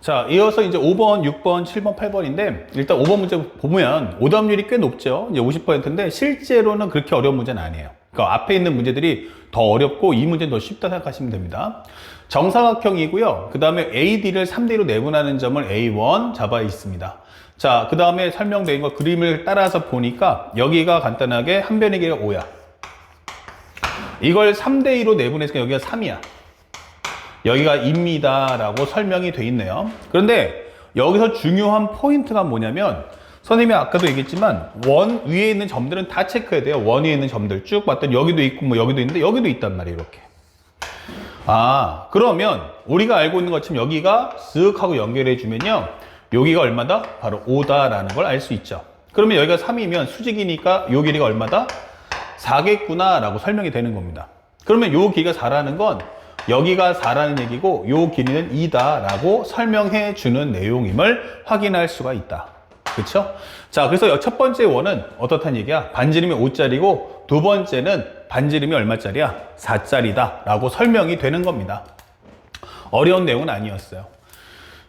자, 이어서 이제 5번, 6번, 7번, 8번인데, 일단 5번 문제 보면 오답률이 꽤 높죠. 이제 50%인데, 실제로는 그렇게 어려운 문제는 아니에요. 그러니까 앞에 있는 문제들이 더 어렵고, 이 문제는 더 쉽다 생각하시면 됩니다. 정사각형이고요. 그 다음에 AD를 3대2로 내분하는 점을 A1 잡아 있습니다. 자, 그 다음에 설명된 거 그림을 따라서 보니까, 여기가 간단하게 한 변의 길이가 5야. 이걸 3대2로 내분했으니까 여기가 3이야. 여기가 2입니다 라고 설명이 돼 있네요. 그런데 여기서 중요한 포인트가 뭐냐면, 선생님이 아까도 얘기했지만 원 위에 있는 점들은 다 체크해야 돼요. 원 위에 있는 점들 쭉 봤더니 여기도 있고 뭐 여기도 있는데 여기도 있단 말이에요. 이렇게. 아, 그러면 우리가 알고 있는 것처럼 여기가 쓱 하고 연결해 주면요, 여기가 얼마다? 바로 5다라는 걸 알 수 있죠. 그러면 여기가 3이면 수직이니까 요 길이가 얼마다? 4겠구나 라고 설명이 되는 겁니다. 그러면 요 길이가 4라는 건 여기가 4라는 얘기고 요 길이는 2다 라고 설명해 주는 내용임을 확인할 수가 있다. 그렇죠? 자, 그래서 첫 번째 원은 어떻다는 얘기야? 반지름이 5짜리고 두 번째는 반지름이 얼마짜리야? 4짜리다 라고 설명이 되는 겁니다. 어려운 내용은 아니었어요.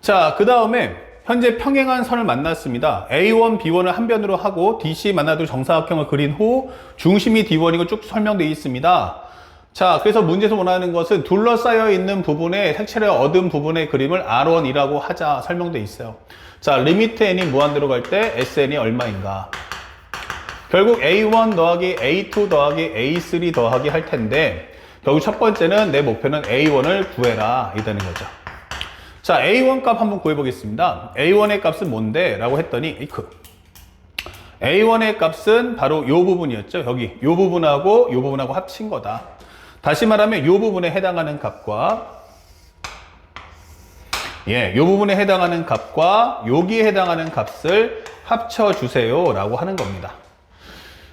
자, 그 다음에 현재 평행한 선을 만났습니다. A1, B1을 한 변으로 하고 DC 만나도 정사각형을 그린 후 중심이 D1이고 쭉 설명되어 있습니다. 자, 그래서 문제에서 원하는 것은 둘러싸여 있는 부분에 색채를 얻은 부분의 그림을 R1이라고 하자 설명되어 있어요. 자, 리미트 n이 무한대로 갈 때 SN이 얼마인가? 결국 A1 더하기 A2 더하기 A3 더하기 할 텐데, 결국 첫 번째는 내 목표는 A1을 구해라 이 되는 거죠. 자, A1 값 한번 구해 보겠습니다. A1의 값은 뭔데? 라고 했더니 A1의 값은 바로 요 부분이었죠. 여기 요 부분하고 합친 거다. 다시 말하면 요 부분에 해당하는 값과 요 부분에 해당하는 값과 여기에 해당하는 값을 합쳐주세요 라고 하는 겁니다.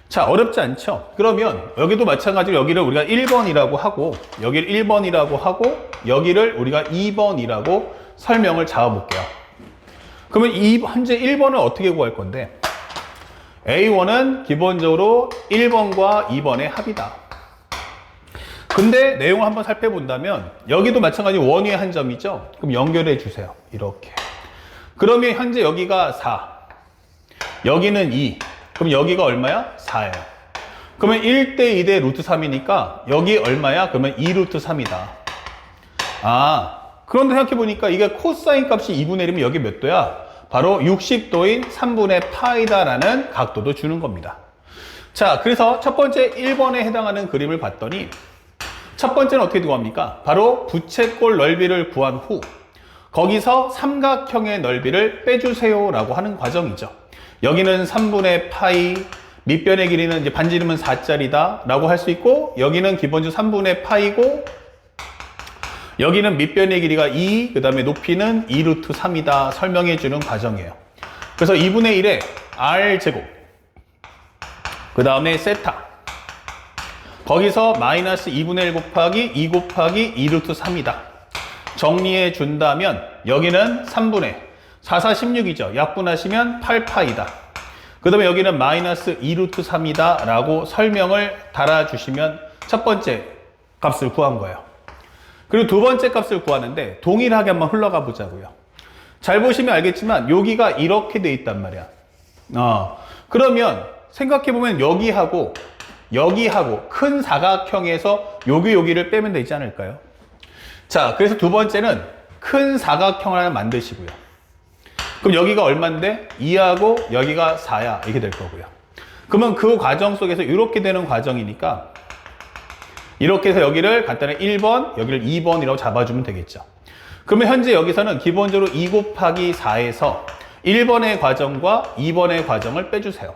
자, 어렵지 않죠? 그러면 여기도 마찬가지로 여기를 우리가 1번이라고 하고 여기를 1번이라고 하고 여기를 우리가 2번이라고 설명을 잡아볼게요. 그러면 현재 1번을 어떻게 구할 건데, A1은 기본적으로 1번과 2번의 합이다. 근데 내용을 한번 살펴본다면 여기도 마찬가지 원 위에 한 점이죠. 그럼 연결해 주세요. 이렇게. 그러면 현재 여기가 4, 여기는 2. 그럼 여기가 얼마야? 4예요. 그러면 1대 2대 루트 3이니까 여기 얼마야? 그러면 2 루트 3이다. 아, 그런데 생각해보니까 이게 코사인 값이 2분의 1이면 여기 몇 도야? 바로 60도인 3분의 파이다라는 각도도 주는 겁니다. 자, 그래서 첫 번째 1번에 해당하는 그림을 봤더니 첫 번째는 어떻게 구합니까? 바로 부채꼴 넓이를 구한 후 거기서 삼각형의 넓이를 빼주세요 라고 하는 과정이죠. 여기는 3분의 파이, 밑변의 길이는 이제 반지름은 4짜리다 라고 할 수 있고, 여기는 기본적으로 3분의 파이고 여기는 밑변의 길이가 2, 그 다음에 높이는 2 루트 3이다 설명해 주는 과정이에요. 그래서 2분의 1에 R제곱, 그 다음에 세타, 거기서 마이너스 2분의 1 곱하기 2 곱하기 2 루트 3이다. 정리해 준다면 여기는 3분의 4, 4, 16이죠. 약분하시면 8파이다. 그 다음에 여기는 마이너스 2 루트 3이다 라고 설명을 달아주시면 첫 번째 값을 구한 거예요. 그리고 두 번째 값을 구하는데 동일하게 한번 흘러가 보자고요. 잘 보시면 알겠지만 여기가 이렇게 돼 있단 말이야. 그러면 생각해보면 여기하고 큰 사각형에서 여기를 빼면 되지 않을까요? 자, 그래서 두 번째는 큰 사각형을 하나 만드시고요. 그럼 여기가 얼마인데? 2하고 여기가 4야. 이렇게 될 거고요. 그러면 그 과정 속에서 이렇게 되는 과정이니까 이렇게 해서 여기를 간단히 1번, 여기를 2번이라고 잡아주면 되겠죠. 그러면 현재 여기서는 기본적으로 2 곱하기 4에서 1번의 과정과 2번의 과정을 빼주세요.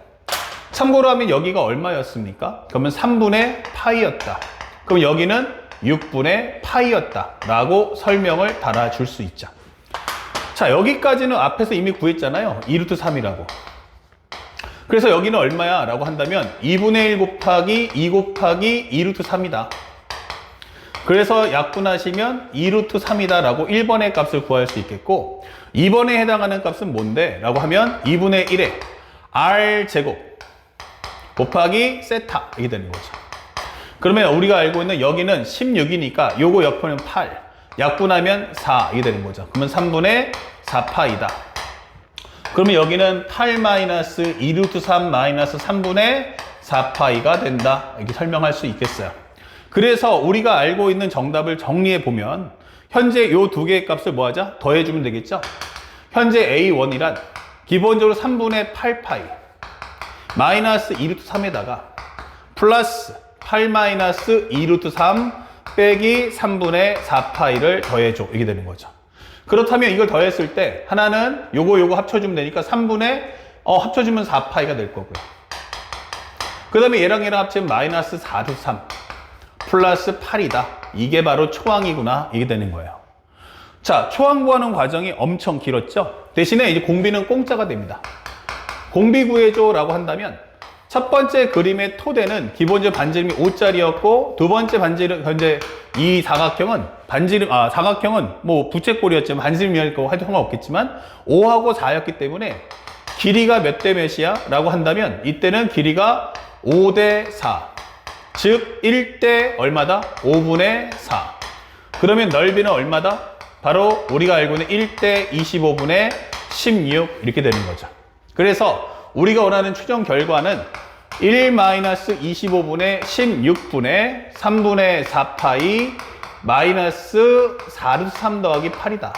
참고로 하면 여기가 얼마였습니까? 그러면 3분의 파이였다. 그럼 여기는 6분의 파이였다 라고 설명을 달아줄 수 있죠. 자, 여기까지는 앞에서 이미 구했잖아요. 2 루트 3이라고. 그래서 여기는 얼마야? 라고 한다면 2분의 1 곱하기 2 곱하기 2 루트 3이다. 그래서 약분하시면 2 루트 3이다 라고 1번의 값을 구할 수 있겠고, 2번에 해당하는 값은 뭔데? 라고 하면 2분의 1에 R제곱 곱하기 세타 이게 되는 거죠. 그러면 우리가 알고 있는 여기는 16이니까 요거 옆에는 8, 약분하면 4 이게 되는 거죠. 그러면 3분의 4파이다. 그러면 여기는 8-2루트3 3분의 4파이가 된다. 이렇게 설명할 수 있겠어요. 그래서 우리가 알고 있는 정답을 정리해 보면 현재 요 두 개의 값을 뭐 하자? 더해주면 되겠죠? 현재 A1이란 기본적으로 3분의 8파이 마이너스 2루트3에다가 플러스 8-2루트3 빼기 3분의 4파이를 더해줘. 이게 되는 거죠. 그렇다면 이걸 더했을 때 하나는 요거 합쳐주면 되니까 3분의 합쳐주면 4파이가 될 거고요. 그 다음에 얘랑 합치면 마이너스 4루트3 플러스 8이다. 이게 바로 초항이구나. 이게 되는 거예요. 자, 초항 구하는 과정이 엄청 길었죠? 대신에 이제 공비는 공짜가 됩니다. 공비 구해줘 라고 한다면 첫 번째 그림의 토대는 기본적으로 반지름이 5짜리였고 두 번째 반지름, 현재 이 사각형은 사각형은 뭐 부채꼴이었지만 반지름이었을 거고 해도 상관없겠지만 5하고 4였기 때문에 길이가 몇 대 몇이야? 라고 한다면 이때는 길이가 5대 4. 즉 1대 얼마다? 5분의 4. 그러면 넓이는 얼마다? 바로 우리가 알고 있는 1대 25분의 16 이렇게 되는 거죠. 그래서 우리가 원하는 최종 결과는 1-25분의 16분의 3분의 4파이 마이너스 4루트3 더하기 8이다.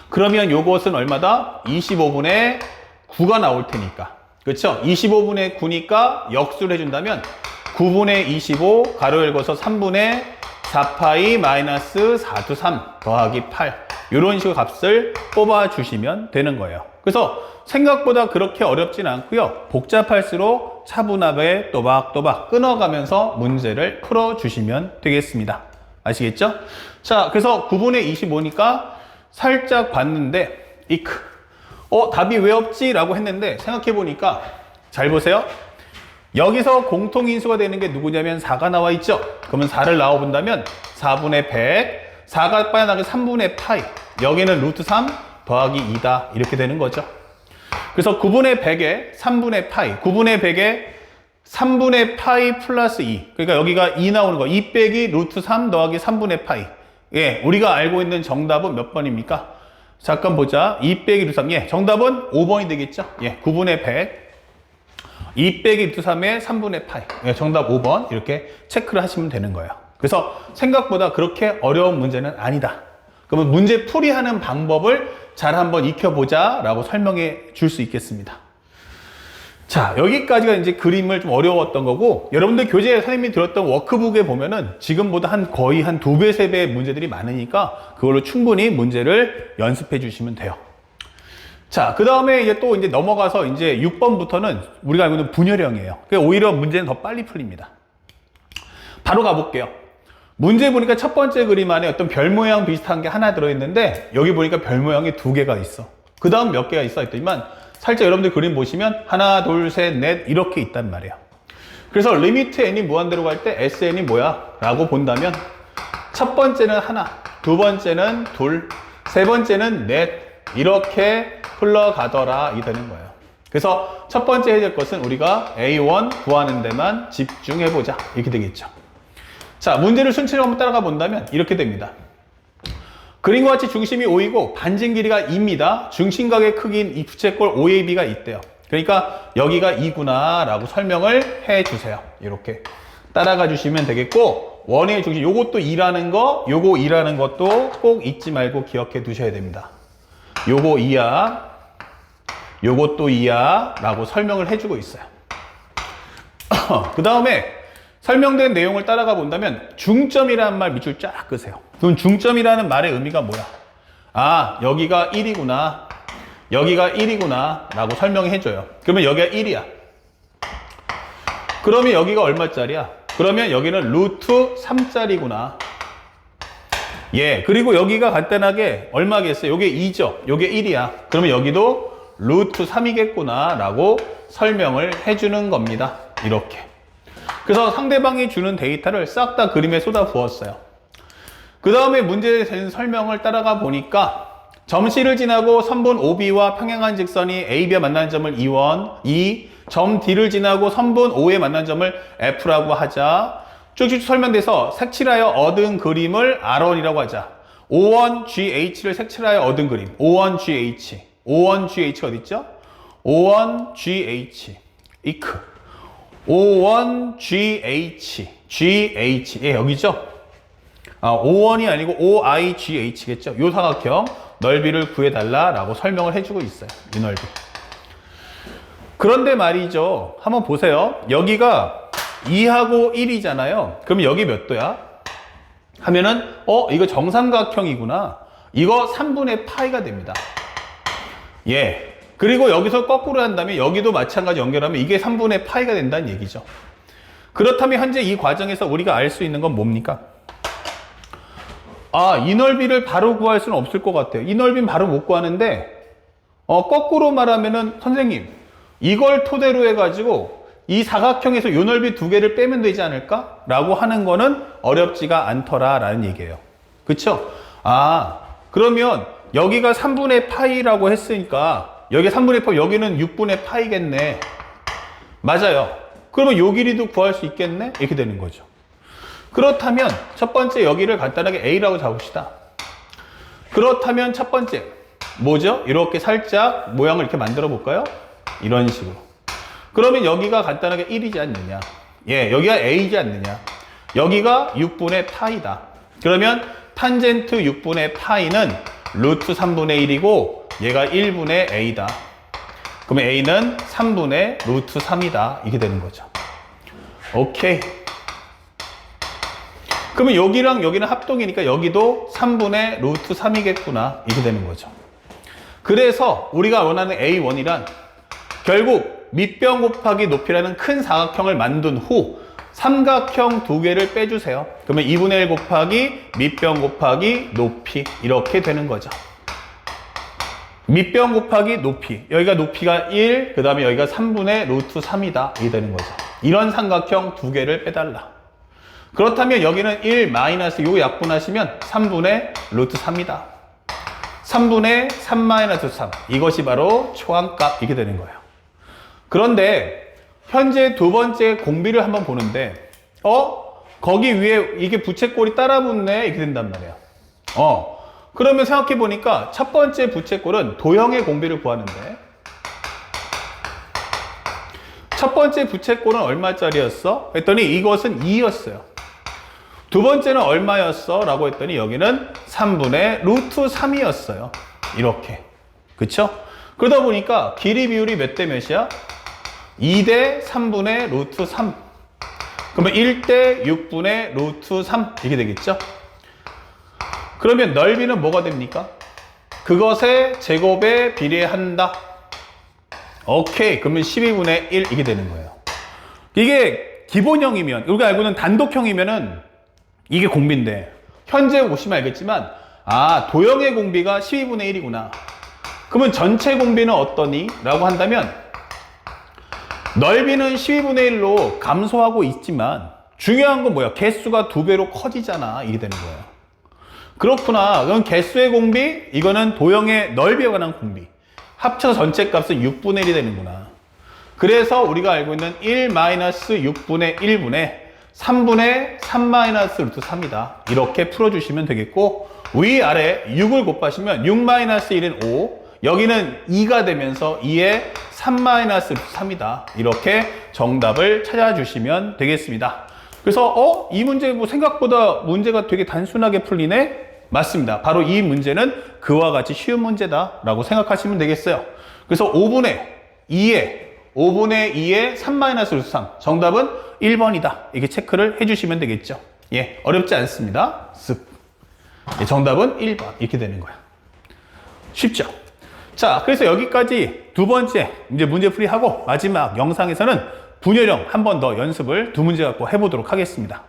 그러면 요것은 얼마다? 25분의 9가 나올 테니까. 그렇죠? 25분의 9니까 역수를 해준다면 9분의 25 가로 열고서 3분의 4파이 마이너스 4루트3 더하기 8 이런 식으로 값을 뽑아주시면 되는 거예요. 그래서 생각보다 그렇게 어렵진 않고요. 복잡할수록 차분하게 또박또박 끊어가면서 문제를 풀어주시면 되겠습니다. 아시겠죠? 자, 그래서 9분의 25니까 살짝 봤는데 답이 왜 없지? 라고 했는데 생각해보니까 잘 보세요. 여기서 공통인수가 되는 게 누구냐면 4가 나와 있죠? 그러면 4를 나와본다면 4분의 100 4가 빠져나가게 3분의 파이 여기는 루트 3 더하기 2다 이렇게 되는 거죠. 그래서 9분의 100에 3분의 파이 9분의 100에 3분의 파이 플러스 2 그러니까 여기가 2 나오는 거 2 빼기 루트 3 더하기 3분의 파이 예, 우리가 알고 있는 정답은 몇 번입니까? 잠깐 보자. 2 빼기 루트 3 예, 정답은 5번이 되겠죠? 예, 9분의 100 2 빼기 루트 3의 3분의 파이 예, 정답 5번 이렇게 체크를 하시면 되는 거예요. 그래서 생각보다 그렇게 어려운 문제는 아니다. 그러면 문제 풀이하는 방법을 잘 한번 익혀보자 라고 설명해 줄 수 있겠습니다. 자, 여기까지가 이제 그림을 좀 어려웠던 거고 여러분들 교재에 선생님이 들었던 워크북에 보면은 지금보다 거의 한 2배, 3배의 문제들이 많으니까 그걸로 충분히 문제를 연습해 주시면 돼요. 자, 그 다음에 이제 넘어가서 이제 6번부터는 우리가 알고 있는 분열형이에요. 그러니까 오히려 문제는 더 빨리 풀립니다. 바로 가볼게요. 문제 보니까 첫 번째 그림 안에 어떤 별 모양 비슷한 게 하나 들어있는데 여기 보니까 별 모양이 2개가 있어. 그 다음 몇 개가 있어 했더니만 살짝 여러분들 그림 보시면 하나, 둘, 셋, 넷 이렇게 있단 말이에요. 그래서 리미트 n이 무한대로 갈 때 sn이 뭐야? 라고 본다면 첫 번째는 하나, 두 번째는 둘, 세 번째는 넷 이렇게 흘러가더라 이 되는 거예요. 그래서 첫 번째 해야 될 것은 우리가 A1 구하는 데만 집중해보자 이렇게 되겠죠. 자, 문제를 순차적으로 한번 따라가 본다면 이렇게 됩니다. 그림과 같이 중심이 5이고 반진 길이가 2입니다. 중심각의 크기인 이 부채꼴 OAB가 있대요. 그러니까 여기가 2구나 라고 설명을 해주세요. 이렇게 따라가 주시면 되겠고 원의 중심 요것도 2라는 거 요거 2라는 것도 꼭 잊지 말고 기억해 두셔야 됩니다. 요거 2야 요것도 2야 라고 설명을 해주고 있어요. 그 다음에 설명된 내용을 따라가 본다면 중점이라는 말 밑줄 쫙 끄세요. 그럼 중점이라는 말의 의미가 뭐야? 아, 여기가 1이구나. 여기가 1이구나. 라고 설명해 줘요. 그러면 여기가 1이야. 그러면 여기가 얼마짜리야? 그러면 여기는 루트 3짜리구나. 예, 그리고 여기가 간단하게 얼마겠어요? 요게 2죠. 요게 1이야. 그러면 여기도 루트 3이겠구나. 라고 설명을 해주는 겁니다. 이렇게. 그래서 상대방이 주는 데이터를 싹 다 그림에 쏟아 부었어요. 그 다음에 문제에 대한 설명을 따라가 보니까 점 C를 지나고 선분 OB와 평행한 직선이 AB와 만나는 점을 E1, 점 D를 지나고 선분 O에 만나는 점을 F라고 하자. 쭉쭉 설명돼서 색칠하여 얻은 그림을 R1이라고 하자. O1GH를 색칠하여 얻은 그림. O1GH. O1GH 어딨죠? O1GH. 이크. O1GH. GH. 예, 여기죠? O1이 아니고 OIGH겠죠? 요 사각형 넓이를 구해달라라고 설명을 해주고 있어요. 이 넓이. 그런데 말이죠. 한번 보세요. 여기가 2하고 1이잖아요. 그럼 여기 몇 도야? 하면은 이거 정삼각형이구나. 이거 3분의 파이가 됩니다. 예. 그리고 여기서 거꾸로 한다면 여기도 마찬가지 연결하면 이게 3분의 파이가 된다는 얘기죠. 그렇다면 현재 이 과정에서 우리가 알 수 있는 건 뭡니까? 이 넓이를 바로 구할 수는 없을 것 같아요. 이 넓이는 바로 못 구하는데 거꾸로 말하면은 선생님 이걸 토대로 해가지고 이 사각형에서 요 넓이 두 개를 빼면 되지 않을까? 라고 하는 거는 어렵지가 않더라 라는 얘기예요. 그쵸? 그러면 여기가 3분의 파이라고 했으니까 여기 3분의 파이, 여기는 6분의 파이겠네. 맞아요. 그러면 요 길이도 구할 수 있겠네? 이렇게 되는 거죠. 그렇다면 첫 번째 여기를 간단하게 A라고 잡읍시다. 그렇다면 첫 번째 뭐죠? 이렇게 살짝 모양을 이렇게 만들어 볼까요? 이런 식으로. 그러면 여기가 간단하게 1이지 않느냐? 예, 여기가 A이지 않느냐? 여기가 6분의 파이다. 그러면 탄젠트 6분의 파이는 루트 3분의 1이고 얘가 1분의 A다. 그러면 A는 3분의 루트 3이다. 이게 되는 거죠. 오케이. 그러면 여기랑 여기는 합동이니까 여기도 3분의 루트 3이겠구나. 이렇게 되는 거죠. 그래서 우리가 원하는 A1이란 결국 밑변 곱하기 높이라는 큰 사각형을 만든 후 삼각형 두 개를 빼주세요. 그러면 2분의 1 곱하기 밑변 곱하기 높이 이렇게 되는 거죠. 밑변 곱하기 높이. 여기가 높이가 1, 그 다음에 여기가 3분의 루트 3이다. 이게 되는 거죠. 이런 삼각형 두 개를 빼달라. 그렇다면 여기는 1 마이너스 요거 약분하시면 3분의 루트 3이다. 3분의 3 마이너스 3. 이것이 바로 초항값 이렇게 되는 거예요. 그런데 현재 두 번째 공비를 한번 보는데 거기 위에 이게 부채꼴이 따라 붙네 이렇게 된단 말이에요. 그러면 생각해 보니까 첫 번째 부채꼴은 도형의 공비를 구하는데 첫 번째 부채꼴은 얼마짜리였어? 했더니 이것은 2였어요. 두 번째는 얼마였어? 라고 했더니 여기는 3분의 루트 3이었어요. 이렇게. 그쵸? 그러다 보니까 길이 비율이 몇 대 몇이야? 2대 3분의 루트 3. 그러면 1대 6분의 루트 3. 이게 되겠죠? 그러면 넓이는 뭐가 됩니까? 그것의 제곱에 비례한다. 오케이. 그러면 12분의 1 이게 되는 거예요. 이게 기본형이면, 우리가 알고 있는 단독형이면은 이게 공비인데 현재 보시면 알겠지만 도형의 공비가 12분의 1이구나. 그러면 전체 공비는 어떠니? 라고 한다면 넓이는 12분의 1로 감소하고 있지만 중요한 건 뭐야? 개수가 2배로 커지잖아. 이게 되는 거예요. 그렇구나. 그럼 개수의 공비, 이거는 도형의 넓이에 관한 공비. 합쳐서 전체 값은 6분의 1이 되는구나. 그래서 우리가 알고 있는 1-6분의 1분의 3분의 3마이너스 루트 3이다. 이렇게 풀어주시면 되겠고 위아래 6을 곱하시면 6-1은 5, 여기는 2가 되면서 2에 3마이너스 루트 3이다. 이렇게 정답을 찾아주시면 되겠습니다. 그래서 이 문제 뭐 생각보다 문제가 되게 단순하게 풀리네? 맞습니다. 바로 이 문제는 그와 같이 쉬운 문제다 라고 생각하시면 되겠어요. 그래서 5분의 2에 3마이너스 루트 3. 정답은 1번이다. 이렇게 체크를 해주시면 되겠죠. 예, 어렵지 않습니다. 쓱. 예, 정답은 1번. 이렇게 되는 거야. 쉽죠? 자, 그래서 여기까지 두 번째 이제 문제풀이 하고 마지막 영상에서는 분열형 한 번 더 연습을 두 문제 갖고 해보도록 하겠습니다.